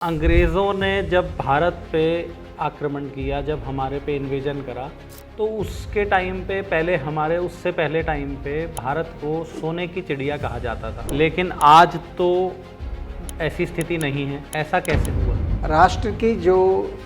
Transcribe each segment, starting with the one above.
अंग्रेज़ों ने जब भारत पे आक्रमण किया, जब हमारे पे इन्वेजन करा, तो उसके टाइम पे उससे पहले टाइम पे भारत को सोने की चिड़िया कहा जाता था। लेकिन आज तो ऐसी स्थिति नहीं है। ऐसा कैसे हुआ? राष्ट्र की जो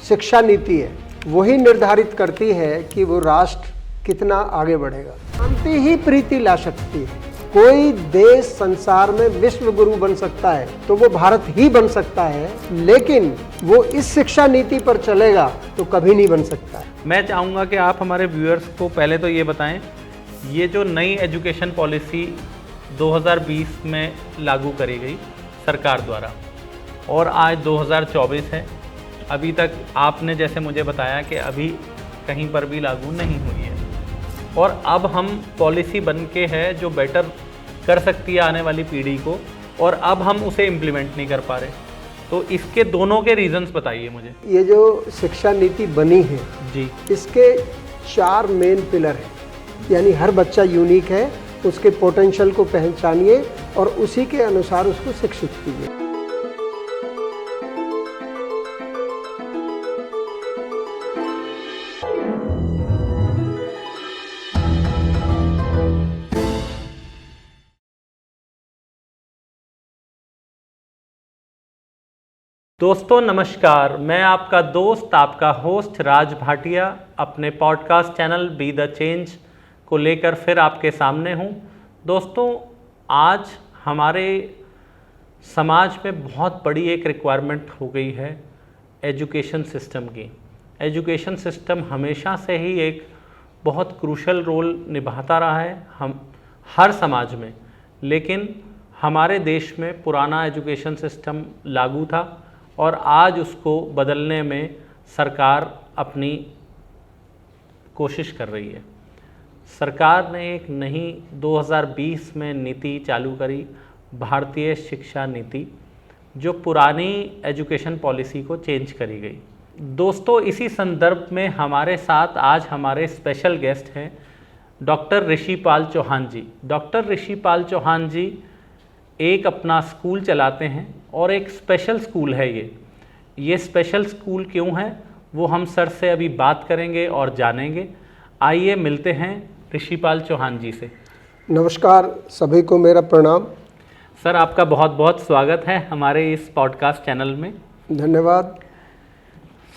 शिक्षा नीति है वही निर्धारित करती है कि वो राष्ट्र कितना आगे बढ़ेगा। शांति ही प्रीति ला सकती है। कोई देश संसार में विश्व गुरु बन सकता है तो वो भारत ही बन सकता है, लेकिन वो इस शिक्षा नीति पर चलेगा तो कभी नहीं बन सकता है। मैं चाहूँगा कि आप हमारे व्यूअर्स को पहले तो ये बताएं, ये जो नई एजुकेशन पॉलिसी 2020 में लागू करी गई सरकार द्वारा और आज 2024 है, अभी तक आपने जैसे मुझे बताया कि अभी कहीं पर भी लागू नहीं हुई है और अब हम पॉलिसी बन के है जो बेटर कर सकती है आने वाली पीढ़ी को, और अब हम उसे इम्प्लीमेंट नहीं कर पा रहे। तो इसके दोनों के रीजंस बताइए मुझे। ये जो शिक्षा नीति बनी है जी, इसके 4 मेन पिलर हैं। यानी हर बच्चा यूनिक है, उसके पोटेंशियल को पहचानिए और उसी के अनुसार उसको शिक्षित कीजिए। दोस्तों नमस्कार, मैं आपका दोस्त, आपका होस्ट राज भाटिया अपने podcast channel be the change को लेकर फिर आपके सामने हूँ। दोस्तों, आज हमारे समाज में बहुत बड़ी एक रिक्वायरमेंट हो गई है एजुकेशन सिस्टम की। एजुकेशन सिस्टम हमेशा से ही एक बहुत क्रूशल रोल निभाता रहा है हम हर समाज में, लेकिन हमारे देश में पुराना एजुकेशन सिस्टम लागू था और आज उसको बदलने में सरकार अपनी कोशिश कर रही है। सरकार ने एक नई 2020 में नीति चालू करी, भारतीय शिक्षा नीति, जो पुरानी एजुकेशन पॉलिसी को चेंज करी गई। दोस्तों, इसी संदर्भ में हमारे साथ आज हमारे स्पेशल गेस्ट हैं डॉक्टर ऋषिपाल चौहान जी। डॉक्टर ऋषिपाल चौहान जी एक अपना स्कूल चलाते हैं और एक स्पेशल स्कूल है ये स्पेशल स्कूल क्यों है वो हम सर से अभी बात करेंगे और जानेंगे। आइए मिलते हैं ऋषिपाल चौहान जी से। नमस्कार, सभी को मेरा प्रणाम। सर, आपका बहुत बहुत स्वागत है हमारे इस पॉडकास्ट चैनल में। धन्यवाद।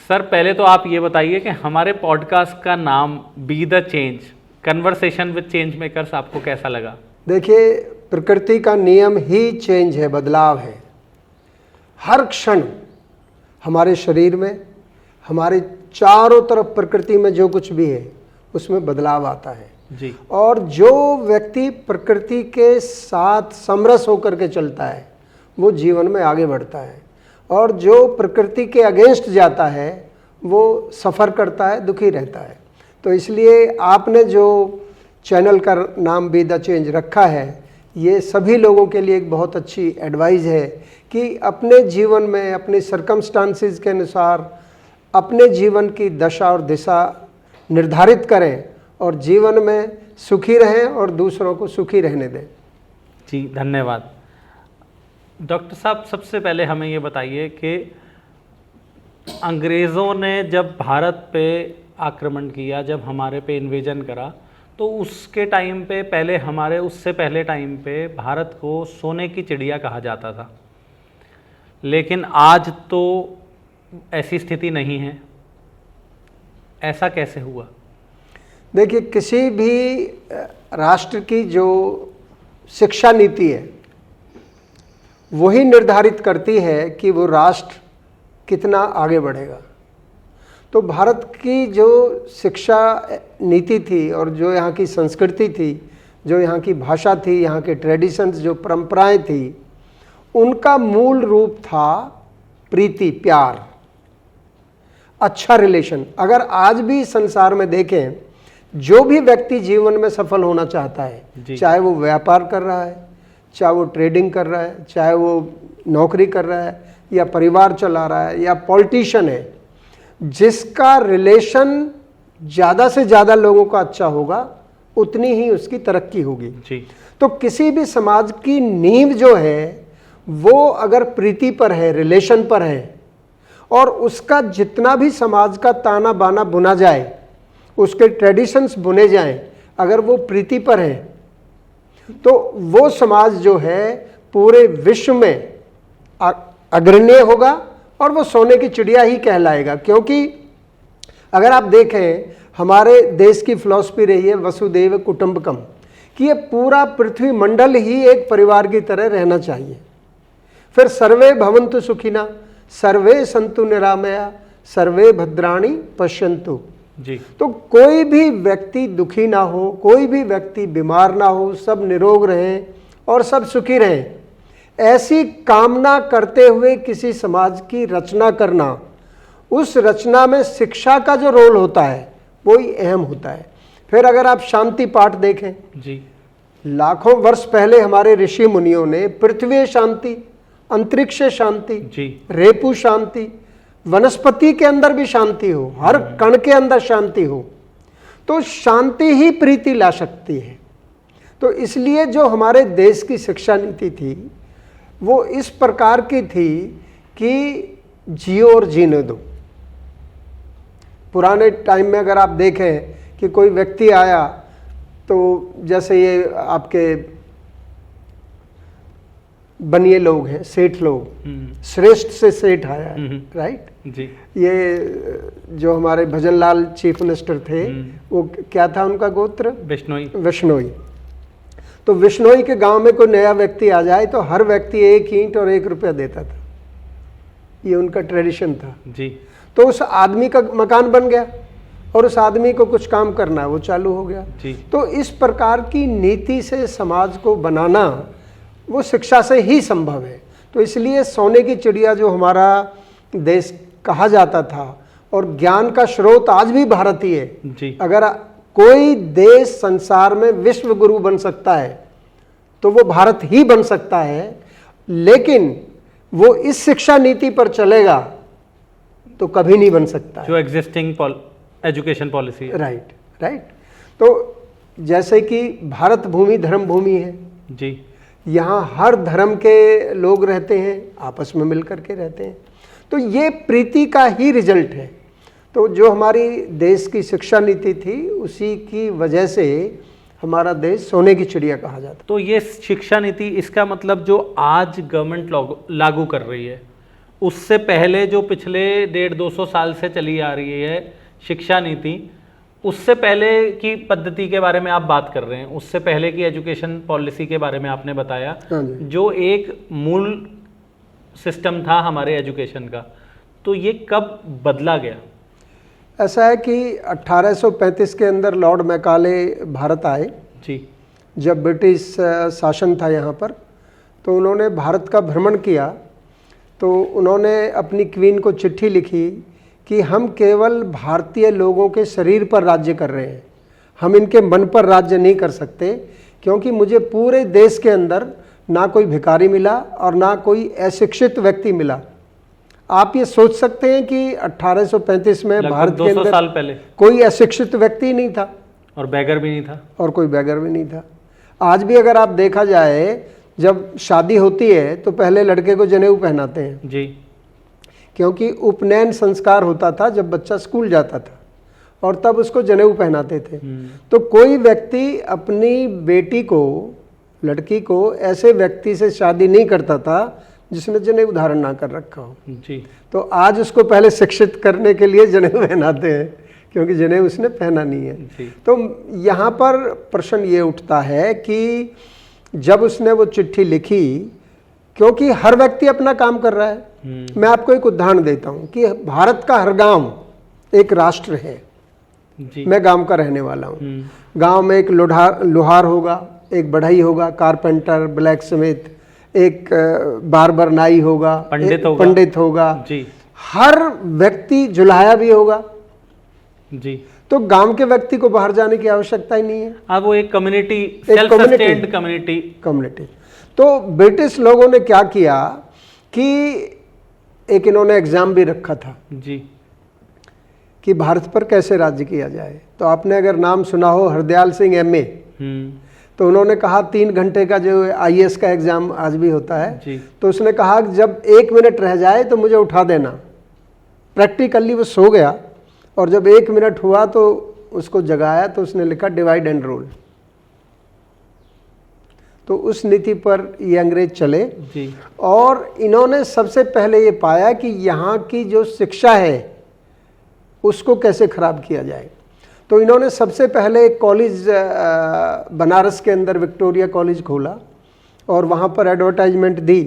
सर, पहले तो आप ये बताइए कि हमारे पॉडकास्ट का नाम be the change, conversation with change makers, आपको कैसा लगा? देखिए, प्रकृति का नियम ही चेंज है, बदलाव है। हर क्षण हमारे शरीर में, हमारे चारों तरफ प्रकृति में जो कुछ भी है उसमें बदलाव आता है जी। और जो व्यक्ति प्रकृति के साथ समरस होकर के चलता है वो जीवन में आगे बढ़ता है, और जो प्रकृति के अगेंस्ट जाता है वो सफ़र करता है, दुखी रहता है। तो इसलिए आपने जो चैनल का नाम बी द चेंज रखा है, ये सभी लोगों के लिए एक बहुत अच्छी एडवाइस है कि अपने जीवन में, अपने सर्कमस्टांसेस के अनुसार अपने जीवन की दशा और दिशा निर्धारित करें और जीवन में सुखी रहें और दूसरों को सुखी रहने दें। जी, धन्यवाद। डॉक्टर साहब, सबसे पहले हमें ये बताइए कि अंग्रेज़ों ने जब भारत पे आक्रमण किया, जब हमारे पे इन्वेजन करा, तो उसके टाइम पे उससे पहले टाइम पे भारत को सोने की चिड़िया कहा जाता था। लेकिन आज तो ऐसी स्थिति नहीं है। ऐसा कैसे हुआ? देखिए, किसी भी राष्ट्र की जो शिक्षा नीति है वही निर्धारित करती है कि वो राष्ट्र कितना आगे बढ़ेगा। तो भारत की जो शिक्षा नीति थी और जो यहाँ की संस्कृति थी, जो यहाँ की भाषा थी, यहाँ के ट्रेडिशंस, जो परंपराएं थी, उनका मूल रूप था प्रीति, प्यार, अच्छा रिलेशन। अगर आज भी संसार में देखें, जो भी व्यक्ति जीवन में सफल होना चाहता है, चाहे वो व्यापार कर रहा है, चाहे वो ट्रेडिंग कर रहा है, चाहे वो नौकरी कर रहा है, या परिवार चला रहा है, या पॉलिटिशियन है, जिसका रिलेशन ज़्यादा से ज़्यादा लोगों का अच्छा होगा उतनी ही उसकी तरक्की होगी जी। तो किसी भी समाज की नींव जो है वो अगर प्रीति पर है, रिलेशन पर है, और उसका जितना भी समाज का ताना बाना बुना जाए, उसके ट्रेडिशंस बुने जाएं, अगर वो प्रीति पर है तो वो समाज जो है पूरे विश्व में अग्रणीय होगा और वो सोने की चिड़िया ही कहलाएगा। क्योंकि अगर आप देखें, हमारे देश की फिलॉसफी रही है वसुदेव कुटुंबकम, कि ये पूरा पृथ्वी मंडल ही एक परिवार की तरह रहना चाहिए। फिर सर्वे भवन्तु सुखिना, सर्वे सन्तु निरामया, सर्वे भद्राणि पश्यन्तु जी। तो कोई भी व्यक्ति दुखी ना हो, कोई भी व्यक्ति बीमार ना हो, सब निरोग रहें और सब सुखी रहें, ऐसी कामना करते हुए किसी समाज की रचना करना, उस रचना में शिक्षा का जो रोल होता है वो ही अहम होता है। फिर अगर आप शांति पाठ देखें जी, लाखों वर्ष पहले हमारे ऋषि मुनियों ने पृथ्वी शांति, अंतरिक्ष शांति जी, रेपु शांति, वनस्पति के अंदर भी शांति हो, हर कण के अंदर शांति हो, तो शांति ही प्रीति ला सकती है। तो इसलिए जो हमारे देश की शिक्षा नीति थी वो इस प्रकार की थी कि जियो और जीने दो। पुराने टाइम में अगर आप देखें कि कोई व्यक्ति आया, तो जैसे ये आपके बनिए लोग हैं, सेठ लोग, श्रेष्ठ से सेठ आया है, राइट जी। ये जो हमारे भजनलाल चीफ मिनिस्टर थे, वो क्या था उनका गोत्र? बिश्नोई। विश्नोई। तो विश्नोई के गांव में कोई नया व्यक्ति आ जाए तो हर व्यक्ति 1 ईंट और 1 रुपया देता था, ये उनका ट्रेडिशन था जी। तो उस आदमी का मकान बन गया और उस आदमी को कुछ काम करना है वो चालू हो गया जी। तो इस प्रकार की नीति से समाज को बनाना वो शिक्षा से ही संभव है। तो इसलिए सोने की चिड़िया जो हमारा देश कहा जाता था, और ज्ञान का स्रोत आज भी भारत ही है जी। अगर कोई देश संसार में विश्व गुरु बन सकता है तो वो भारत ही बन सकता है, लेकिन वो इस शिक्षा नीति पर चलेगा तो कभी नहीं बन सकता जो एग्जिस्टिंग एजुकेशन पॉलिसी है। Right right. तो जैसे कि भारत भूमि धर्म भूमि है जी, यहाँ हर धर्म के लोग रहते हैं, आपस में मिल करके रहते हैं, तो ये प्रीति का ही रिजल्ट है। तो जो हमारी देश की शिक्षा नीति थी उसी की वजह से हमारा देश सोने की चिड़िया कहा जाता। तो ये शिक्षा नीति, इसका मतलब जो आज गवर्नमेंट लागू कर रही है, उससे पहले जो पिछले 150-200 साल से चली आ रही है शिक्षा नीति, उससे पहले की पद्धति के बारे में आप बात कर रहे हैं, उससे पहले की एजुकेशन पॉलिसी के बारे में आपने बताया, जो एक मूल सिस्टम था हमारे एजुकेशन का, तो ये कब बदला गया? ऐसा है कि 1835 के अंदर लॉर्ड मैकाले भारत आए जी। जब ब्रिटिश शासन था यहाँ पर, तो उन्होंने भारत का भ्रमण किया। तो उन्होंने अपनी क्वीन को चिट्ठी लिखी कि हम केवल भारतीय लोगों के शरीर पर राज्य कर रहे हैं, हम इनके मन पर राज्य नहीं कर सकते, क्योंकि मुझे पूरे देश के अंदर ना कोई भिखारी मिला और ना कोई अशिक्षित व्यक्ति मिला। आप ये सोच सकते हैं कि 1835 में भारत के 200 साल पहले कोई अशिक्षित व्यक्ति नहीं था और बैगर भी नहीं था, और कोई बैगर भी नहीं था। आज भी अगर आप देखा जाए, जब शादी होती है तो पहले लड़के को जनेऊ पहनाते हैं जी, क्योंकि उपनयन संस्कार होता था जब बच्चा स्कूल जाता था, और तब उसको जनेऊ पहनाते थे। तो कोई व्यक्ति अपनी बेटी को, लड़की को ऐसे व्यक्ति से शादी नहीं करता था जिसने जनेऊ धारण ना कर रखा हो जी। तो आज उसको पहले शिक्षित करने के लिए जनेऊ पहनाते हैं, क्योंकि जनेऊ उसने पहना नहीं है जी। तो यहाँ पर प्रश्न ये उठता है कि जब उसने वो चिट्ठी लिखी, क्योंकि हर व्यक्ति अपना काम कर रहा है। मैं आपको एक उदाहरण देता हूँ कि भारत का हर गांव एक राष्ट्र है जी। मैं गांव का रहने वाला हूँ। गांव में एक लोहार होगा, एक बढ़ई होगा, कारपेंटर, ब्लैक स्मिथ, एक बार्बर नाई होगा, पंडित होगा जी। हर व्यक्ति जुलाहा भी होगा जी। तो गांव के व्यक्ति को बाहर जाने की आवश्यकता ही नहीं है। अब वो एक कम्युनिटी, सेल्फ सस्टेन्ड कम्युनिटी। तो ब्रिटिश लोगों ने क्या किया कि एक इन्होंने एग्जाम भी रखा था जी कि भारत पर कैसे राज्य किया जाए। तो आपने अगर नाम सुना हो हरदयाल सिंह MA, तो उन्होंने कहा 3 घंटे का जो IAS का एग्जाम आज भी होता है जी। तो उसने कहा जब 1 मिनट रह जाए तो मुझे उठा देना, प्रैक्टिकली वो सो गया और जब 1 मिनट हुआ तो उसको जगाया तो उसने लिखा डिवाइड एंड रूल। तो उस नीति पर ये अंग्रेज चले जी। और इन्होंने सबसे पहले ये पाया कि यहाँ की जो शिक्षा है उसको कैसे खराब किया जाए। तो इन्होंने सबसे पहले एक कॉलेज बनारस के अंदर विक्टोरिया कॉलेज खोला और वहाँ पर एडवर्टाइजमेंट दी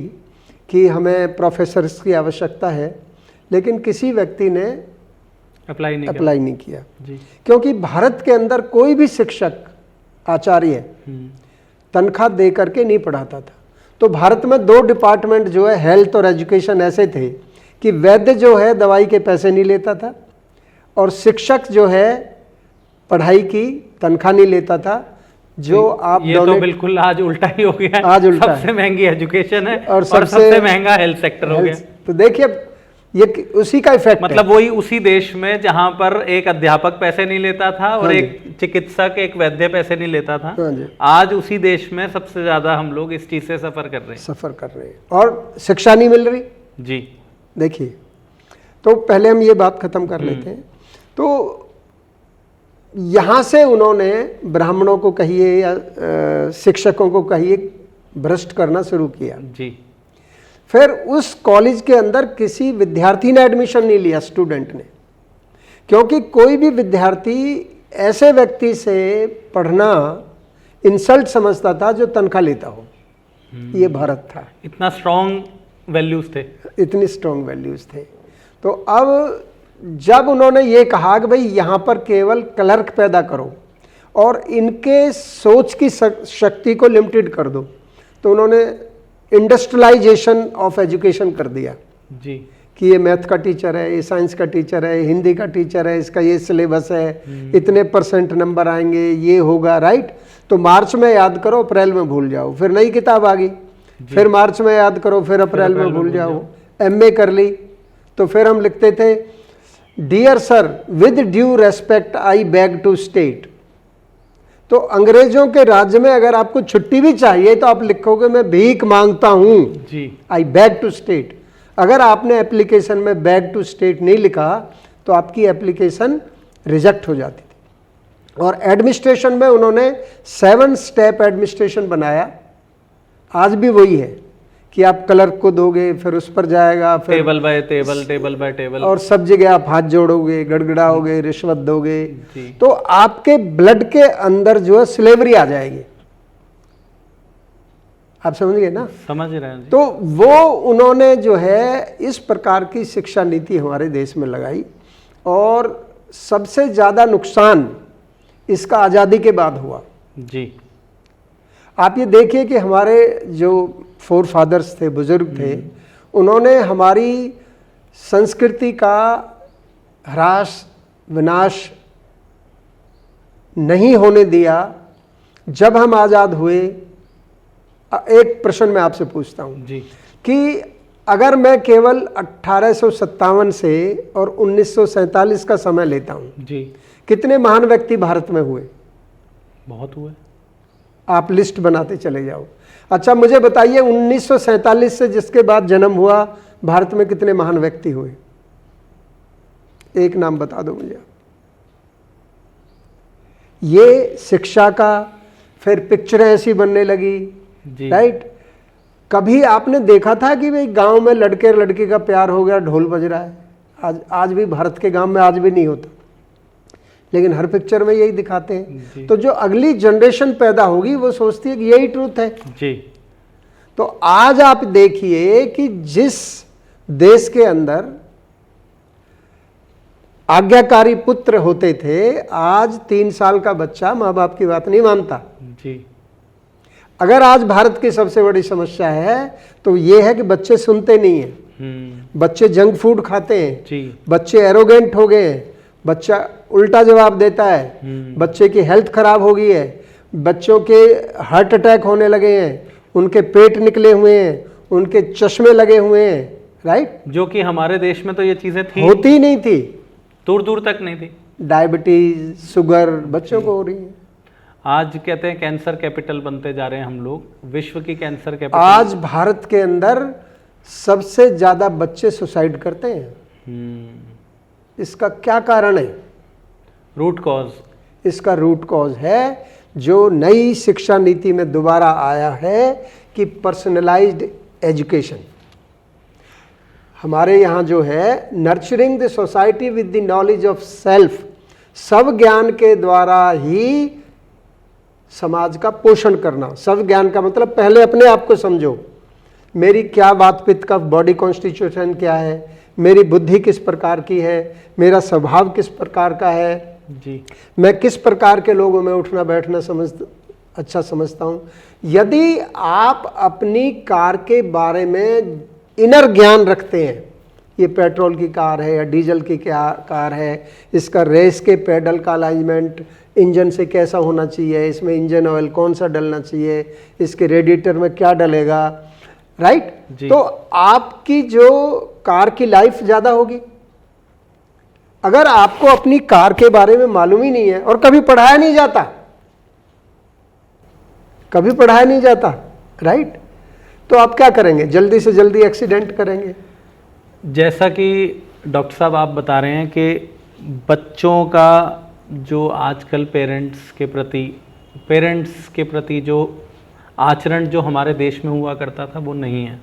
कि हमें प्रोफेसर्स की आवश्यकता है, लेकिन किसी व्यक्ति ने अप्लाई नहीं किया जी। क्योंकि भारत के अंदर कोई भी शिक्षक आचार्य तनख्वाह दे करके नहीं पढ़ाता था। तो भारत में 2 डिपार्टमेंट जो है हेल्थ और एजुकेशन ऐसे थे कि वैद्य जो है दवाई के पैसे नहीं लेता था और शिक्षक जो है पढ़ाई की तनख्वाह नहीं लेता था। जो आप ये तो बिल्कुल आज उल्टा ही हो गया। आज उल्टा सबसे महंगी एजुकेशन है और सबसे महंगा हेल्थ सेक्टर हो गया। तो देखिए ये उसी का इफेक्ट मतलब वही उसी देश में जहां पर एक अध्यापक पैसे नहीं लेता था और एक चिकित्सक एक वैद्य पैसे नहीं लेता था, आज उसी देश में सबसे ज्यादा हम लोग इस चीज से सफर कर रहे हैं और शिक्षा नहीं मिल रही जी। देखिए, तो पहले हम ये बात खत्म कर लेते हैं। तो यहां से उन्होंने ब्राह्मणों को कहिए या शिक्षकों को कहिए भ्रष्ट करना शुरू किया जी। फिर उस कॉलेज के अंदर किसी विद्यार्थी ने एडमिशन नहीं लिया, स्टूडेंट ने, क्योंकि कोई भी विद्यार्थी ऐसे व्यक्ति से पढ़ना इंसल्ट समझता था जो तनख्वाह लेता हो। ये भारत था, इतना स्ट्रॉन्ग वैल्यूज थे, इतनी स्ट्रॉन्ग वैल्यूज थे। तो अब जब उन्होंने ये कहा कि भाई यहाँ पर केवल क्लर्क पैदा करो और इनके सोच की शक्ति को लिमिटेड कर दो, तो उन्होंने इंडस्ट्रियलाइजेशन ऑफ एजुकेशन कर दिया जी कि ये मैथ का टीचर है, ये साइंस का टीचर है, हिंदी का टीचर है, इसका ये सिलेबस है, इतने % नंबर आएंगे, ये होगा, राइट। तो मार्च में याद करो, अप्रैल में भूल जाओ। फिर नई किताब आ गई, फिर मार्च में याद करो, फिर अप्रैल में भूल जाओ। MA कर ली तो फिर हम लिखते थे dear sir with due respect I beg to state. तो अंग्रेजों के राज्य में अगर आपको छुट्टी भी चाहिए तो आप लिखोगे मैं भीख मांगता हूं जी, आई बैग टू स्टेट। अगर आपने एप्लीकेशन में बैग टू स्टेट नहीं लिखा तो आपकी एप्लीकेशन रिजेक्ट हो जाती थी। और एडमिनिस्ट्रेशन में उन्होंने 7 स्टेप एडमिनिस्ट्रेशन बनाया, आज भी वही है कि आप क्लर्क को दोगे, फिर उस पर जाएगा, फिर टेबल बाय टेबल, और सब जगह आप हाथ जोड़ोगे, गड़गड़ाओगे, रिश्वत दोगे, तो आपके ब्लड के अंदर जो है स्लेवरी आ जाएगी। आप समझ गए ना? समझ रहे हैं। तो वो उन्होंने जो है इस प्रकार की शिक्षा नीति हमारे देश में लगाई और सबसे ज्यादा नुकसान इसका आजादी के बाद हुआ जी। आप ये देखिए कि हमारे जो फोर फादर्स थे, बुजुर्ग थे, उन्होंने हमारी संस्कृति का ह्रास विनाश नहीं होने दिया। जब हम आज़ाद हुए, एक प्रश्न मैं आपसे पूछता हूं जी कि अगर मैं केवल 1857 से और 1947 का समय लेता हूं जी, कितने महान व्यक्ति भारत में हुए? बहुत हुए। आप लिस्ट बनाते चले जाओ। अच्छा मुझे बताइए 1947 से जिसके बाद जन्म हुआ भारत में कितने महान व्यक्ति हुए? एक नाम बता दो मुझे। ये शिक्षा का, फिर पिक्चरें ऐसी बनने लगी, राइट। कभी आपने देखा था कि भाई गांव में लड़के लड़की का प्यार हो गया, ढोल बज रहा है? आज भी भारत के गांव में आज भी नहीं होता, लेकिन हर पिक्चर में यही दिखाते हैं। तो जो अगली जनरेशन पैदा होगी वो सोचती है कि यही ट्रूथ है जी। तो आज आप देखिए कि जिस देश के अंदर आज्ञाकारी पुत्र होते थे, आज 3 साल का बच्चा माँ बाप की बात नहीं मानता जी। अगर आज भारत की सबसे बड़ी समस्या है तो ये है कि बच्चे सुनते नहीं हैं, बच्चे जंक फूड खाते हैं जी। बच्चे एरोगेंट हो गए हैं, बच्चा उल्टा जवाब देता है, बच्चे की हेल्थ खराब हो गई है, बच्चों के हार्ट अटैक होने लगे हैं, उनके पेट निकले हुए हैं, उनके चश्मे लगे हुए हैं, राइट। जो कि हमारे देश में तो ये चीजें थी, होती ही नहीं थी, दूर दूर तक नहीं थी। डायबिटीज, शुगर बच्चों को हो रही है। आज कहते हैं कैंसर कैपिटल बनते जा रहे हैं हम लोग, विश्व की कैंसर कैपिटल। आज भारत के अंदर सबसे ज्यादा बच्चे सुसाइड करते हैं। इसका क्या कारण है? रूट कॉज, इसका रूट कॉज है जो नई शिक्षा नीति में दोबारा आया है कि पर्सनलाइज्ड एजुकेशन। हमारे यहाँ जो है nurturing the society with the knowledge of self, सब ज्ञान के द्वारा ही समाज का पोषण करना। सब ज्ञान का मतलब पहले अपने आप को समझो, मेरी क्या बात पित्त का बॉडी कॉन्स्टिट्यूशन क्या है, मेरी बुद्धि किस प्रकार की है, मेरा स्वभाव किस प्रकार का है जी, मैं किस प्रकार के लोगों में उठना बैठना अच्छा समझता हूँ। यदि आप अपनी कार के बारे में इनर ज्ञान रखते हैं, ये पेट्रोल की कार है या डीजल की कार है, इसका रेस के पेडल का अलाइनमेंट इंजन से कैसा होना चाहिए, इसमें इंजन ऑयल कौन सा डलना चाहिए, इसके रेडिएटर में क्या डलेगा, राइट, तो आपकी जो कार की लाइफ ज़्यादा होगी। अगर आपको अपनी कार के बारे में मालूम ही नहीं है और कभी पढ़ाया नहीं जाता, कभी पढ़ाया नहीं जाता, राइट, तो आप क्या करेंगे? जल्दी से जल्दी एक्सीडेंट करेंगे। जैसा कि डॉक्टर साहब आप बता रहे हैं कि बच्चों का जो आजकल पेरेंट्स के प्रति जो आचरण जो हमारे देश में हुआ करता था वो नहीं है,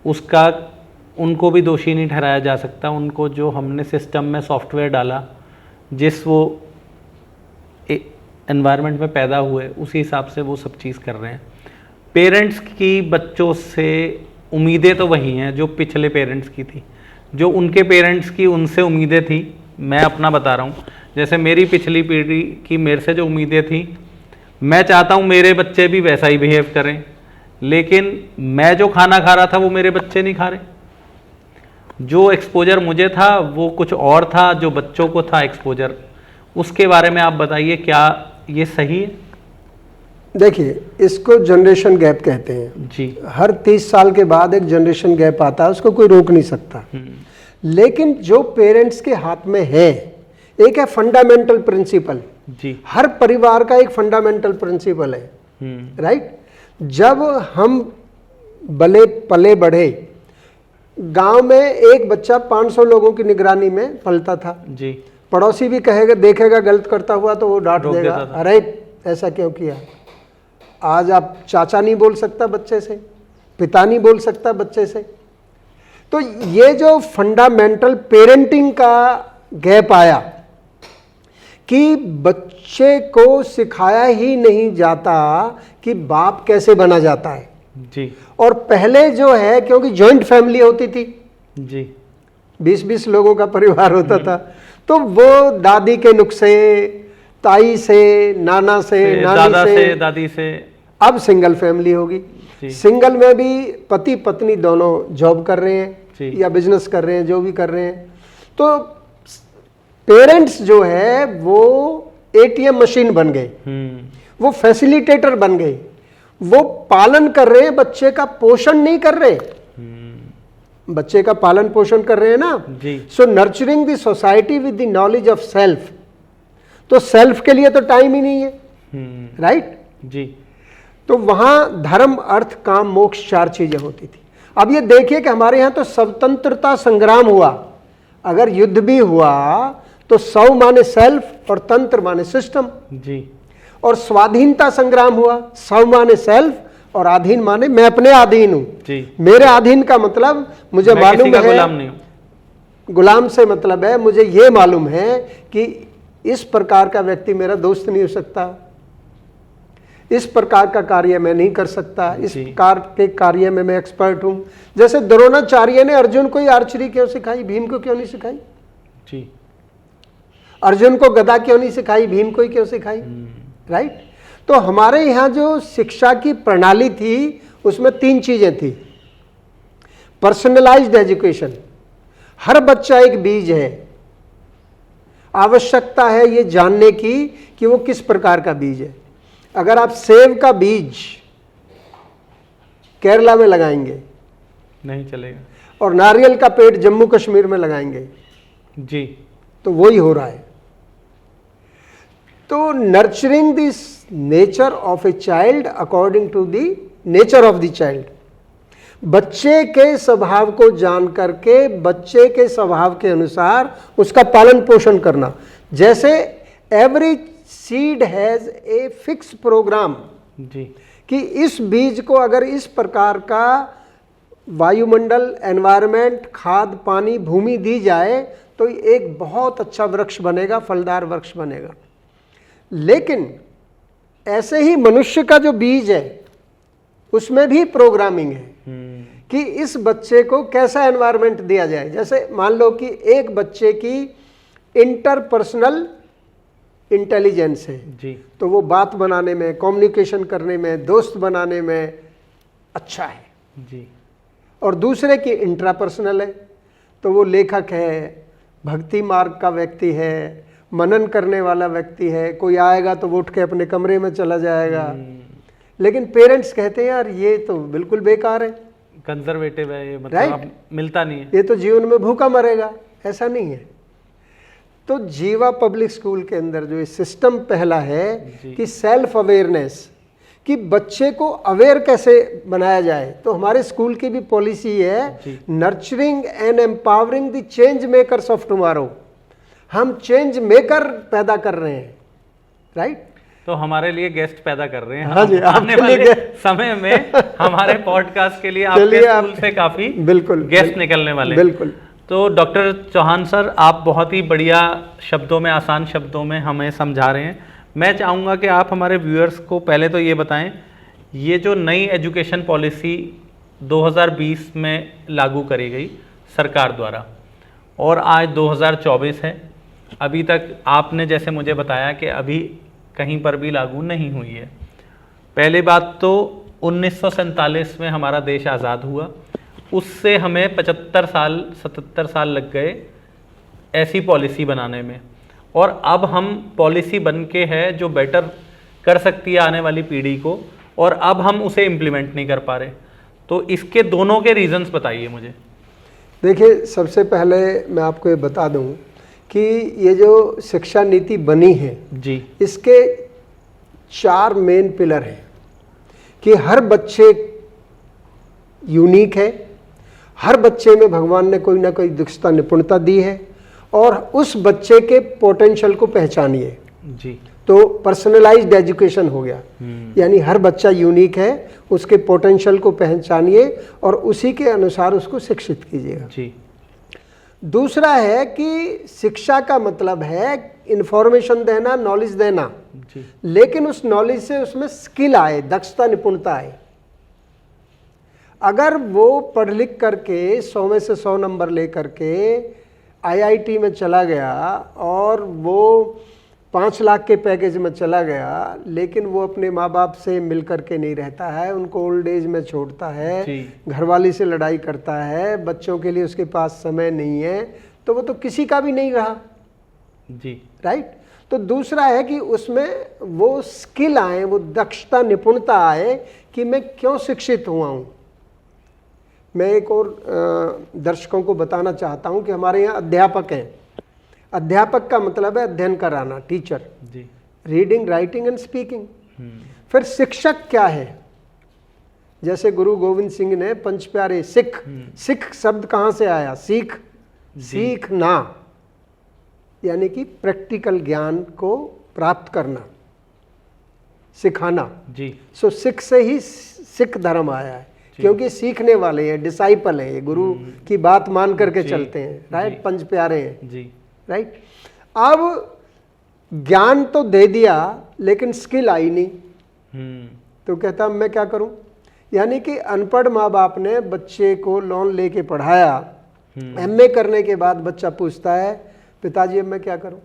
उसका उनको भी दोषी नहीं ठहराया जा सकता। उनको जो हमने सिस्टम में सॉफ्टवेयर डाला, जिस वो एनवायरनमेंट में पैदा हुए, उसी हिसाब से वो सब चीज़ कर रहे हैं। पेरेंट्स की बच्चों से उम्मीदें तो वही हैं जो पिछले पेरेंट्स की थी, जो उनके पेरेंट्स की उनसे उम्मीदें थी। मैं अपना बता रहा हूँ, जैसे मेरी पिछली पीढ़ी की मेरे से जो उम्मीदें थी, मैं चाहता हूँ मेरे बच्चे भी वैसा ही बिहेव करें, लेकिन मैं जो खाना खा रहा था वो मेरे बच्चे नहीं खा रहे। जो एक्सपोजर मुझे था वो कुछ और था, जो बच्चों को था एक्सपोजर, उसके बारे में आप बताइए, क्या ये सही है? देखिए, इसको जनरेशन गैप कहते हैं जी। हर 30 साल के बाद एक जनरेशन गैप आता है, उसको कोई रोक नहीं सकता। लेकिन जो पेरेंट्स के हाथ में है, एक है फंडामेंटल प्रिंसिपल जी, हर परिवार का एक फंडामेंटल प्रिंसिपल है, राइट। जब हम पले बढ़े, गांव में एक बच्चा 500 लोगों की निगरानी में पलता था जी। पड़ोसी भी कहेगा, देखेगा गलत करता हुआ तो वो डांट देगा, अरे ऐसा क्यों किया। आज आप चाचा नहीं बोल सकता बच्चे से, पिता नहीं बोल सकता बच्चे से। तो ये जो फंडामेंटल पेरेंटिंग का गैप आया कि बच्चे को सिखाया ही नहीं जाता कि बाप कैसे बना जाता है जी। और पहले जो है, क्योंकि जॉइंट फैमिली होती थी जी, 20-20 लोगों का परिवार होता था, तो वो दादी के नुस्खे, ताई से, नाना से, दादा से, दादी से। अब सिंगल फैमिली होगी। सिंगल में भी पति पत्नी दोनों जॉब कर रहे हैं या बिजनेस कर रहे हैं, जो भी कर रहे हैं। तो पेरेंट्स जो है वो एटीएम मशीन बन गए, वो फैसिलिटेटर बन गए, वो पालन कर रहे हैं, बच्चे का पोषण नहीं कर रहे। बच्चे का पालन पोषण कर रहे हैं ना जी। So nurturing the society with the knowledge of self, तो सेल्फ के लिए तो टाइम ही नहीं है, राइट जी। तो वहां धर्म, अर्थ, काम, मोक्ष 4 चीजें होती थी। अब ये देखिए कि हमारे यहां तो स्वतंत्रता संग्राम हुआ, अगर युद्ध भी हुआ तो सौ माने सेल्फ और तंत्र माने सिस्टम जी, और स्वाधीनता संग्राम हुआ, सौ माने सेल्फ और अधीन माने मैं अपने अधीन हूं जी। मेरे अधीन का मतलब मुझे मालूम है, गुलाम नहीं हूं। गुलाम से मतलब है मुझे ये मालूम है कि इस प्रकार का व्यक्ति मेरा दोस्त नहीं हो सकता, इस प्रकार का कार्य मैं नहीं कर सकता, इस प्रकार के कार्य में मैं एक्सपर्ट हूं। जैसे द्रोणाचार्य ने अर्जुन को ही आर्चरी क्यों सिखाई, भीम को क्यों नहीं सिखाई जी। अर्जुन को गदा क्यों नहीं सिखाई, भीम को ही क्यों सिखाई, राइट। तो हमारे यहाँ जो शिक्षा की प्रणाली थी उसमें 3 चीजें थी। पर्सनलाइज्ड एजुकेशन, हर बच्चा एक बीज है, आवश्यकता है ये जानने की कि वो किस प्रकार का बीज है। अगर आप सेब का बीज केरला में लगाएंगे नहीं चलेगा, और नारियल का पेड़ जम्मू कश्मीर में लगाएंगे जी, तो वही हो रहा है। तो nurturing this nature of a child according to the nature of the child, बच्चे के स्वभाव को जान करके बच्चे के स्वभाव के अनुसार उसका पालन पोषण करना। जैसे every seed has a fix program जी, कि इस बीज को अगर इस प्रकार का वायुमंडल, एनवायरनमेंट, खाद, पानी, भूमि दी जाए तो एक बहुत अच्छा वृक्ष बनेगा, फलदार वृक्ष बनेगा। लेकिन ऐसे ही मनुष्य का जो बीज है उसमें भी प्रोग्रामिंग है कि इस बच्चे को कैसा एनवायरनमेंट दिया जाए। जैसे मान लो कि एक बच्चे की इंटरपर्सनल इंटेलिजेंस है जी, तो वो बात बनाने में, कम्युनिकेशन करने में, दोस्त बनाने में अच्छा है। जी, और दूसरे की इंट्रापर्सनल है तो वो लेखक है, भक्ति मार्ग का व्यक्ति है, मनन करने वाला व्यक्ति है, कोई आएगा तो वो उठ के अपने कमरे में चला जाएगा। लेकिन पेरेंट्स कहते हैं यार ये तो बिल्कुल बेकार है, कंजर्वेटिव है ये, मतलब Right? अब मिलता नहीं है। ये तो जीवन में भूखा मरेगा। ऐसा नहीं है। तो जीवा पब्लिक स्कूल के अंदर जो ये सिस्टम पहला है कि सेल्फ अवेयरनेस, कि बच्चे को अवेयर कैसे बनाया जाए। तो हमारे स्कूल की भी पॉलिसी है nurturing and empowering the change makers of tomorrow. हम चेंज मेकर पैदा कर रहे हैं, राइट। तो हमारे लिए गेस्ट पैदा कर रहे हैं। हाँ जी, आने आपके वाले लिए समय में हमारे पॉडकास्ट के लिए आपके स्कूल से काफी बिल्कुल गेस्ट निकलने वाले हैं। बिल्कुल। तो डॉक्टर चौहान सर, आप बहुत ही बढ़िया शब्दों में, आसान शब्दों में हमें समझा रहे हैं। मैं चाहूँगा कि आप हमारे व्यूअर्स को पहले तो ये बताएं, ये जो नई एजुकेशन पॉलिसी 2020 में लागू करी गई सरकार द्वारा और आज 2024 है, अभी तक आपने जैसे मुझे बताया कि अभी कहीं पर भी लागू नहीं हुई है। पहली बात तो 1947 में हमारा देश आज़ाद हुआ, उससे हमें 75 साल 77 साल लग गए ऐसी पॉलिसी बनाने में, और अब हम पॉलिसी बन के है जो बेटर कर सकती है आने वाली पीढ़ी को, और अब हम उसे इम्प्लीमेंट नहीं कर पा रहे। तो इसके दोनों के रीजंस बताइए मुझे। देखिए, सबसे पहले मैं आपको ये बता दूं कि ये जो शिक्षा नीति बनी है जी, इसके 4 मेन पिलर हैं कि हर बच्चे यूनिक है, हर बच्चे में भगवान ने कोई ना कोई दक्षता, निपुणता दी है, और उस बच्चे के पोटेंशियल को पहचानिए। जी, तो पर्सनलाइज्ड एजुकेशन हो गया, यानी हर बच्चा यूनिक है, उसके पोटेंशियल को पहचानिए और उसी के अनुसार उसको शिक्षित कीजिएगा। जी, दूसरा है कि शिक्षा का मतलब है इंफॉर्मेशन देना, नॉलेज देना, जी, लेकिन उस नॉलेज से उसमें स्किल आए, दक्षता, निपुणता आए। अगर वो पढ़ लिख करके 100 में से 100 नंबर लेकर के IIT में चला गया और वो 5 लाख के पैकेज में चला गया, लेकिन वो अपने माँ बाप से मिल करके नहीं रहता है, उनको ओल्ड एज में छोड़ता है, घरवाली से लड़ाई करता है, बच्चों के लिए उसके पास समय नहीं है, तो वो तो किसी का भी नहीं रहा। जी, राइट। तो दूसरा है कि उसमें वो स्किल आए, वो दक्षता, निपुणता आए कि मैं क्यों शिक्षित हुआ हूँ। मैं एक और दर्शकों को बताना चाहता हूँ कि हमारे यहाँ अध्यापक हैं। अध्यापक का मतलब है अध्ययन कराना, टीचर, जी, रीडिंग, राइटिंग एंड स्पीकिंग। फिर शिक्षक क्या है? जैसे गुरु गोविंद सिंह ने पंच प्यारे सिख, सिख शब्द कहाँ से आया? सीख, सीखना, यानी कि प्रैक्टिकल ज्ञान को प्राप्त करना, सिखाना। जी, सो सिख से ही सिख धर्म आया है, क्योंकि सीखने वाले हैं, डिसाइपल हैं, गुरु की बात मान करके चलते हैं। राइट, पंच प्यारे हैं। जी, राइट। अब ज्ञान तो दे दिया लेकिन स्किल आई नहीं, तो कहता अब मैं क्या करूं? यानी कि अनपढ़ माँ बाप ने बच्चे को लोन लेके पढ़ाया, MA करने के बाद बच्चा पूछता है पिताजी अब मैं क्या करूं?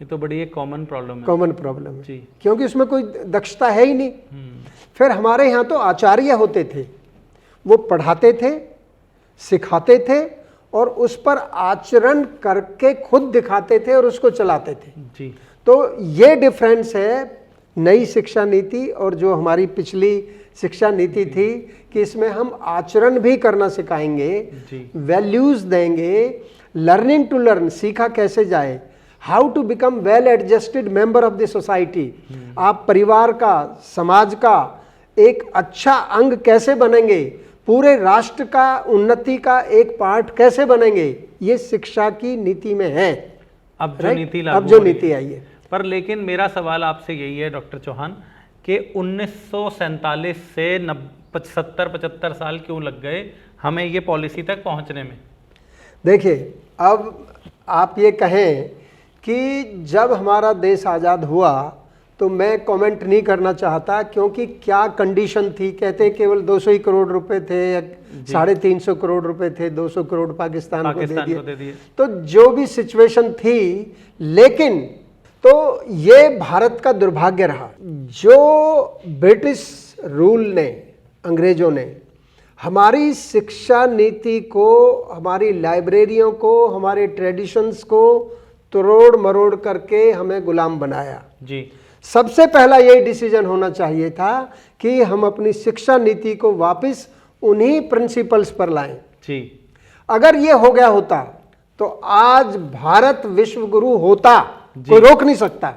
ये तो बड़ी एक कॉमन प्रॉब्लम है। कॉमन प्रॉब्लम है, जी, क्योंकि उसमें कोई दक्षता है ही नहीं। फिर हमारे यहाँ तो आचार्य होते थे, वो पढ़ाते थे, सिखाते थे और उस पर आचरण करके खुद दिखाते थे और उसको चलाते थे। जी, तो ये डिफरेंस है नई शिक्षा नीति और जो हमारी पिछली शिक्षा नीति थी, कि इसमें हम आचरण भी करना सिखाएंगे, वैल्यूज देंगे, लर्निंग टू लर्न, सीखा कैसे जाए, how to become well adjusted member of the society. आप परिवार का, समाज का एक अच्छा अंग कैसे बनेंगे, पूरे राष्ट्र का उन्नति का एक पार्ट कैसे बनेंगे, ये शिक्षा की नीति में है। अब जो नीति लागू अब जो हो रही नीति आई है। पर लेकिन मेरा सवाल आपसे यही है डॉक्टर चौहान कि 1947 से 70-75 साल क्यों लग गए हमें ये पॉलिसी तक पहुंचने में? देखिए, अब आप ये कहें कि जब हमारा देश आज़ाद हुआ तो मैं कमेंट नहीं करना चाहता, क्योंकि क्या कंडीशन थी। कहते केवल 200 ही करोड़ रुपए थे या 350 करोड़ रुपए थे, 200 करोड़ पाकिस्तान को दे दिए। तो जो भी सिचुएशन थी, लेकिन तो ये भारत का दुर्भाग्य रहा। जो ब्रिटिश रूल ने, अंग्रेजों ने हमारी शिक्षा नीति को, हमारी लाइब्रेरियों को, हमारे ट्रेडिशंस को तोड़ मरोड़ करके हमें गुलाम बनाया जी। सबसे पहला यही डिसीजन होना चाहिए था कि हम अपनी शिक्षा नीति को वापस उन्हीं प्रिंसिपल्स पर लाएं जी। अगर ये हो गया होता तो आज भारत विश्व गुरु होता, कोई रोक नहीं सकता,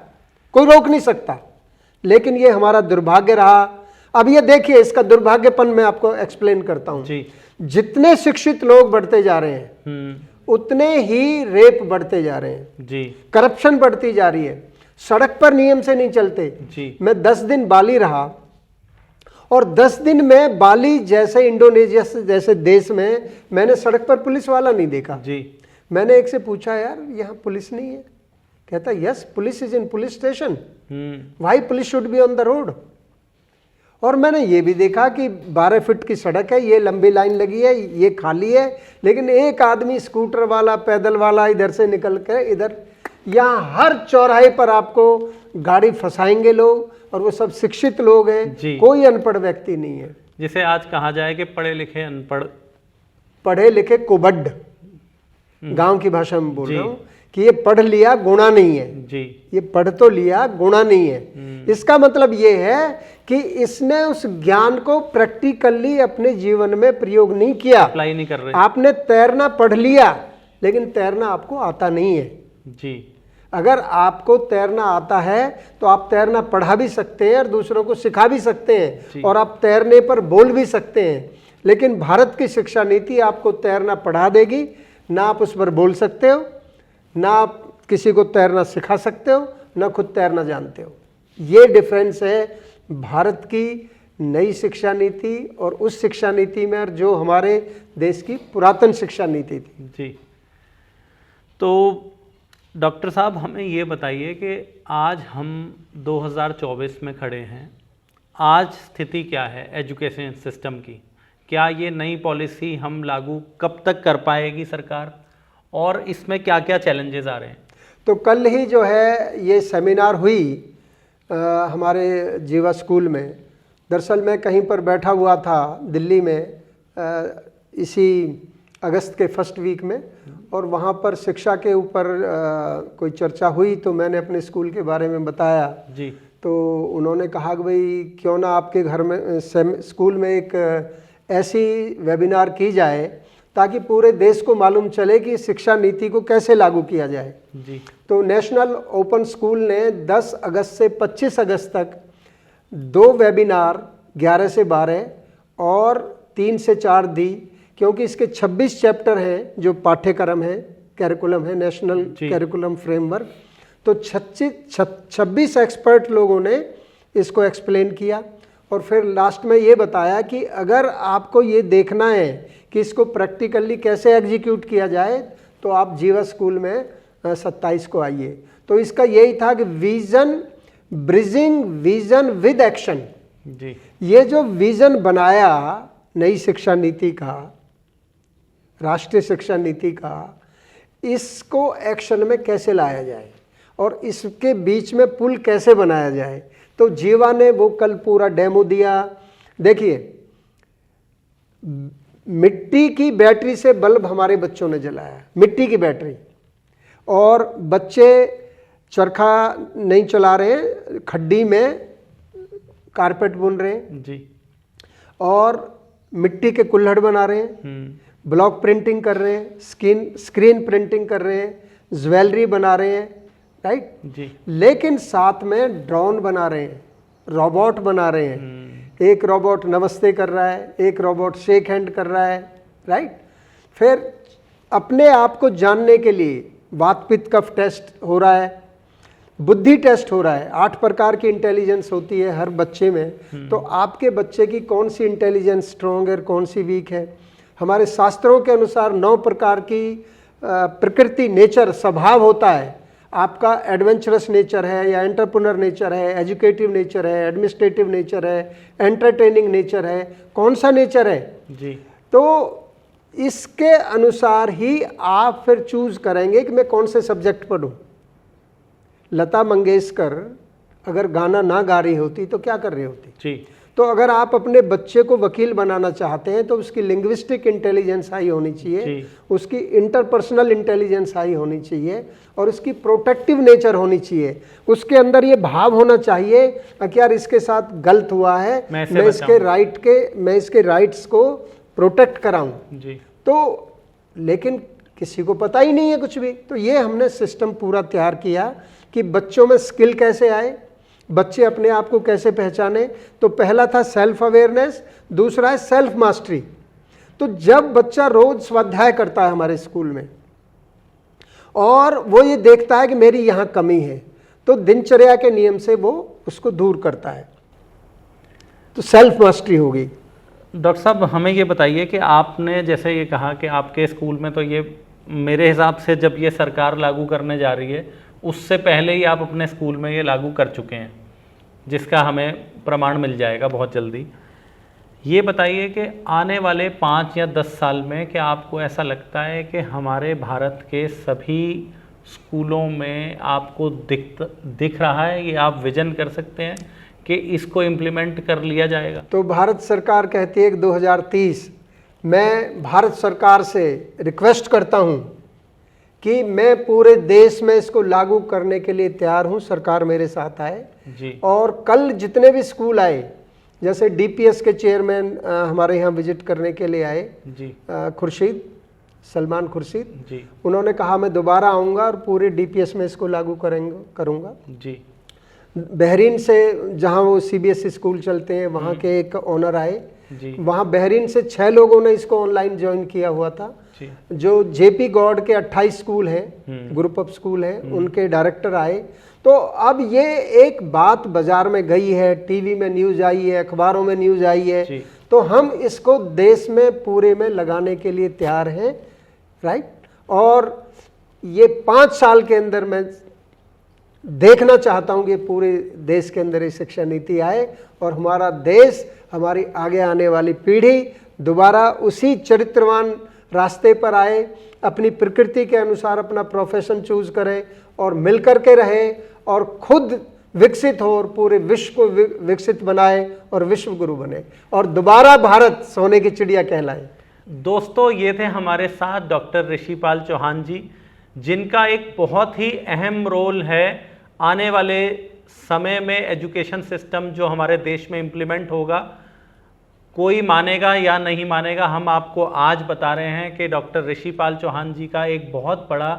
कोई रोक नहीं सकता। लेकिन ये हमारा दुर्भाग्य रहा। अब ये देखिए, इसका दुर्भाग्यपन मैं आपको एक्सप्लेन करता हूं जी। जितने शिक्षित लोग बढ़ते जा रहे हैं उतने ही रेप बढ़ते जा रहे हैं जी, करप्शन बढ़ती जा रही है, सड़क पर नियम से नहीं चलते जी। मैं 10 दिन बाली रहा और 10 दिन में बाली जैसे, इंडोनेशिया जैसे देश में मैंने सड़क पर पुलिस वाला नहीं देखा जी। मैंने एक से पूछा, यार यहाँ पुलिस नहीं है? कहता, yes, police is in police station, why police should be on the road. और मैंने ये भी देखा कि 12 फीट की सड़क है, ये लंबी लाइन लगी है, ये खाली है, लेकिन एक आदमी स्कूटर वाला, पैदल वाला इधर से निकल के इधर, यहाँ हर चौराहे पर आपको गाड़ी फंसाएंगे लोग, और वो सब शिक्षित लोग हैं, कोई अनपढ़ व्यक्ति नहीं है। जिसे आज कहा जाए कि पढ़े लिखे अनपढ़, पढ़े लिखे कुबड्ड, गांव की भाषा में बोल रहा हूँ कि ये पढ़ लिया गुणा नहीं है जी। ये पढ़ तो लिया, गुणा नहीं है। इसका मतलब ये है कि इसने उस ज्ञान को प्रैक्टिकली अपने जीवन में प्रयोग नहीं किया, अप्लाई नहीं कर रहे। आपने तैरना पढ़ लिया, लेकिन तैरना आपको आता नहीं है जी। अगर आपको तैरना आता है तो आप तैरना पढ़ा भी सकते हैं और दूसरों को सिखा भी सकते हैं, और आप तैरने पर बोल भी सकते हैं। लेकिन भारत की शिक्षा नीति आपको तैरना पढ़ा देगी, ना आप उस पर बोल सकते हो, ना आप किसी को तैरना सिखा सकते हो, ना खुद तैरना जानते हो। ये डिफरेंस है भारत की नई शिक्षा नीति और उस शिक्षा नीति में, और जो हमारे देश की पुरातन शिक्षा नीति थी जी। तो डॉक्टर साहब, हमें ये बताइए कि आज हम 2024 में खड़े हैं, आज स्थिति क्या है एजुकेशन सिस्टम की? क्या ये नई पॉलिसी हम लागू कब तक कर पाएगी सरकार, और इसमें क्या क्या चैलेंजेस आ रहे हैं? तो कल ही जो है ये सेमिनार हुई हमारे जीवा स्कूल में। दरअसल मैं कहीं पर बैठा हुआ था दिल्ली में इसी अगस्त के फर्स्ट वीक में, और वहाँ पर शिक्षा के ऊपर कोई चर्चा हुई, तो मैंने अपने स्कूल के बारे में बताया जी। तो उन्होंने कहा कि भाई क्यों ना आपके घर में स्कूल में एक ऐसी वेबिनार की जाए ताकि पूरे देश को मालूम चले कि शिक्षा नीति को कैसे लागू किया जाए जी। तो नेशनल ओपन स्कूल ने 10 अगस्त से 25 अगस्त तक 2 वेबिनार 11 से 12 और 3 से 4 दी, क्योंकि इसके 26 चैप्टर हैं जो पाठ्यक्रम है, कैरिकुलम है, नेशनल कैरिकुलम फ्रेमवर्क। तो 26 एक्सपर्ट लोगों ने इसको एक्सप्लेन किया, और फिर लास्ट में ये बताया कि अगर आपको ये देखना है कि इसको प्रैक्टिकली कैसे एग्जीक्यूट किया जाए, तो आप जीवा स्कूल में 27 को आइए। तो इसका यही था कि vision, bridging vision with action जी। ये जो विजन बनाया नई शिक्षा नीति का, राष्ट्रीय शिक्षा नीति का, इसको एक्शन में कैसे लाया जाए और इसके बीच में पुल कैसे बनाया जाए। तो जीवा ने वो कल पूरा डेमो दिया। देखिए, मिट्टी की बैटरी से बल्ब हमारे बच्चों ने जलाया, मिट्टी की बैटरी, और बच्चे चरखा नहीं चला रहे हैं, खड्डी में कारपेट बुन रहे हैं जी, और मिट्टी के कुल्हड़ बना रहे हैं, ब्लॉक प्रिंटिंग कर रहे हैं, स्क्रीन प्रिंटिंग कर रहे हैं, ज्वेलरी बना रहे हैं, राइट जी। लेकिन साथ में ड्रोन बना रहे हैं, रोबोट बना रहे हैं, एक रोबोट नमस्ते कर रहा है, एक रोबोट शेक हैंड कर रहा है, राइट। फिर अपने आप को जानने के लिए वात पित्त कफ टेस्ट हो रहा है, बुद्धि टेस्ट हो रहा है। 8 प्रकार की इंटेलिजेंस होती है हर बच्चे में। तो आपके बच्चे की कौन सी इंटेलिजेंस स्ट्रॉन्ग है, कौन सी वीक है। हमारे शास्त्रों के अनुसार 9 प्रकार की प्रकृति नेचर स्वभाव होता है। आपका एडवेंचरस नेचर है या एंटरप्रेन्योर नेचर है, एजुकेटिव नेचर है, एडमिनिस्ट्रेटिव नेचर है, एंटरटेनिंग नेचर है, कौन सा नेचर है जी। तो इसके अनुसार ही आप फिर चूज करेंगे कि मैं कौन से सब्जेक्ट पढ़ूं। लता मंगेशकर अगर गाना ना गा रही होती तो क्या कर रही होती जी। तो अगर आप अपने बच्चे को वकील बनाना चाहते हैं तो उसकी लिंग्विस्टिक इंटेलिजेंस हाई होनी चाहिए, उसकी इंटरपर्सनल इंटेलिजेंस हाई होनी चाहिए और उसकी प्रोटेक्टिव नेचर होनी चाहिए। उसके अंदर ये भाव होना चाहिए कि यार इसके साथ गलत हुआ है, मैं इसके राइट्स को प्रोटेक्ट कराऊं जी। तो लेकिन किसी को पता ही नहीं है कुछ भी। तो ये हमने सिस्टम पूरा तैयार किया कि बच्चों में स्किल कैसे आए, बच्चे अपने आप को कैसे पहचाने। तो पहला था सेल्फ अवेयरनेस, दूसरा है सेल्फ मास्टरी। तो जब बच्चा रोज स्वाध्याय करता है हमारे स्कूल में और वो ये देखता है कि मेरी यहाँ कमी है, तो दिनचर्या के नियम से वो उसको दूर करता है, तो सेल्फ मास्टरी होगी। डॉक्टर साहब हमें ये बताइए कि आपने जैसे ये कहा कि आपके स्कूल में तो ये मेरे हिसाब से जब ये सरकार लागू करने जा रही है उससे पहले ही आप अपने स्कूल में ये लागू कर चुके हैं, जिसका हमें प्रमाण मिल जाएगा बहुत जल्दी। ये बताइए कि आने वाले 5 या 10 साल में क्या आपको ऐसा लगता है कि हमारे भारत के सभी स्कूलों में आपको दिख रहा है, ये आप विजन कर सकते हैं कि इसको इम्प्लीमेंट कर लिया जाएगा? तो भारत सरकार कहती है कि 2030 मैं भारत सरकार से रिक्वेस्ट करता हूं कि मैं पूरे देश में इसको लागू करने के लिए तैयार हूं, सरकार मेरे साथ आए जी। और कल जितने भी स्कूल आए, जैसे डीपीएस के चेयरमैन हमारे यहाँ विजिट करने के लिए आए जी, सलमान खुर्शीद जी, उन्होंने कहा मैं दोबारा आऊँगा और पूरे डीपीएस में इसको लागू करूँगा जी। बहरीन से जहाँ वो सीबीएसई स्कूल चलते हैं वहाँ के एक ओनर आए जी। वहाँ बहरीन से 6 लोगों ने इसको ऑनलाइन ज्वाइन किया हुआ था। जी। जो जेपी गॉड के 28 स्कूल हैं, ग्रुप ऑफ स्कूल हैं, उनके डायरेक्टर आए। तो अब ये एक बात बाजार में गई है, टीवी में न्यूज आई है, अखबारों में न्यूज आई है, तो हम इसको देश में पूरे में लगाने के लिए तैयार हैं, राइट। और ये 5 साल के अंदर मैं देखना चाहता हूं कि पूरे देश के अंदर ये शिक्षा नीति आए और हमारा देश, हमारी आगे आने वाली पीढ़ी दोबारा उसी चरित्रवान रास्ते पर आए, अपनी प्रकृति के अनुसार अपना प्रोफेशन चूज करे और मिलकर के रहे और खुद विकसित हो और पूरे विश्व को विकसित बनाए और विश्व गुरु बने और दोबारा भारत सोने की चिड़िया कहलाए। दोस्तों, ये थे हमारे साथ डॉक्टर ऋषिपाल चौहान जी, जिनका एक बहुत ही अहम रोल है आने वाले समय में एजुकेशन सिस्टम जो हमारे देश में इम्प्लीमेंट होगा। कोई मानेगा या नहीं मानेगा, हम आपको आज बता रहे हैं कि डॉक्टर ऋषिपाल चौहान जी का एक बहुत बड़ा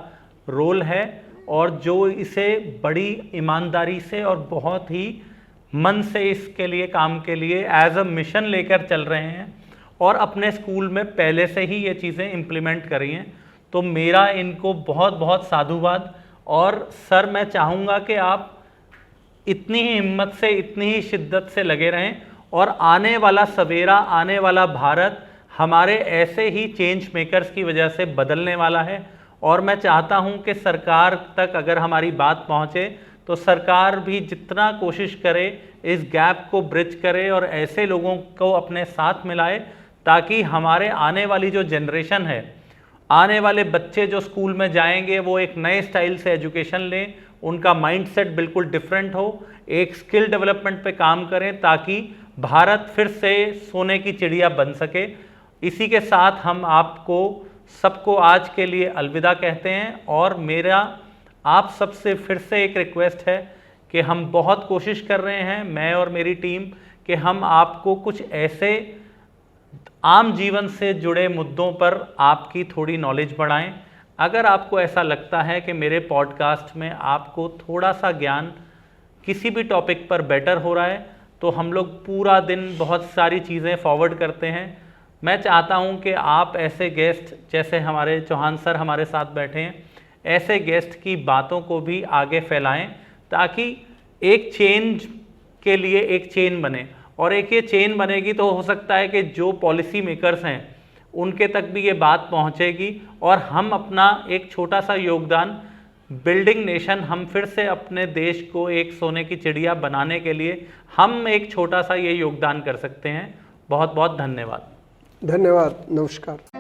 रोल है और जो इसे बड़ी ईमानदारी से और बहुत ही मन से इसके लिए काम के लिए एज अ मिशन लेकर चल रहे हैं और अपने स्कूल में पहले से ही ये चीज़ें इम्प्लीमेंट करी हैं। तो मेरा इनको बहुत बहुत साधुवाद। और सर, मैं चाहूँगा कि आप इतनी ही हिम्मत से, इतनी ही शिद्दत से लगे रहें और आने वाला सवेरा, आने वाला भारत हमारे ऐसे ही चेंज मेकर्स की वजह से बदलने वाला है। और मैं चाहता हूं कि सरकार तक अगर हमारी बात पहुंचे तो सरकार भी जितना कोशिश करे इस गैप को ब्रिज करे और ऐसे लोगों को अपने साथ मिलाए ताकि हमारे आने वाली जो जनरेशन है, आने वाले बच्चे जो स्कूल में जाएंगे वो एक नए स्टाइल से एजुकेशन लें, उनका माइंडसेट बिल्कुल डिफरेंट हो, एक स्किल डेवलपमेंट पे काम करें ताकि भारत फिर से सोने की चिड़िया बन सके। इसी के साथ हम आपको सबको आज के लिए अलविदा कहते हैं और मेरा आप सबसे फिर से एक रिक्वेस्ट है कि हम बहुत कोशिश कर रहे हैं, मैं और मेरी टीम, कि हम आपको कुछ ऐसे आम जीवन से जुड़े मुद्दों पर आपकी थोड़ी नॉलेज बढ़ाएं। अगर आपको ऐसा लगता है कि मेरे पॉडकास्ट में आपको थोड़ा सा ज्ञान किसी भी टॉपिक पर बेटर हो रहा है तो हम लोग पूरा दिन बहुत सारी चीज़ें फॉरवर्ड करते हैं। मैं चाहता हूं कि आप ऐसे गेस्ट जैसे हमारे चौहान सर हमारे साथ बैठे हैं, ऐसे गेस्ट की बातों को भी आगे फैलाएं, ताकि एक चेंज के लिए एक चेन बने, और एक ये चेन बनेगी तो हो सकता है कि जो पॉलिसी मेकर्स हैं उनके तक भी ये बात पहुंचेगी, और हम अपना एक छोटा सा योगदान बिल्डिंग नेशन, हम फिर से अपने देश को एक सोने की चिड़िया बनाने के लिए हम एक छोटा सा ये योगदान कर सकते हैं। बहुत बहुत धन्यवाद। धन्यवाद, नमस्कार।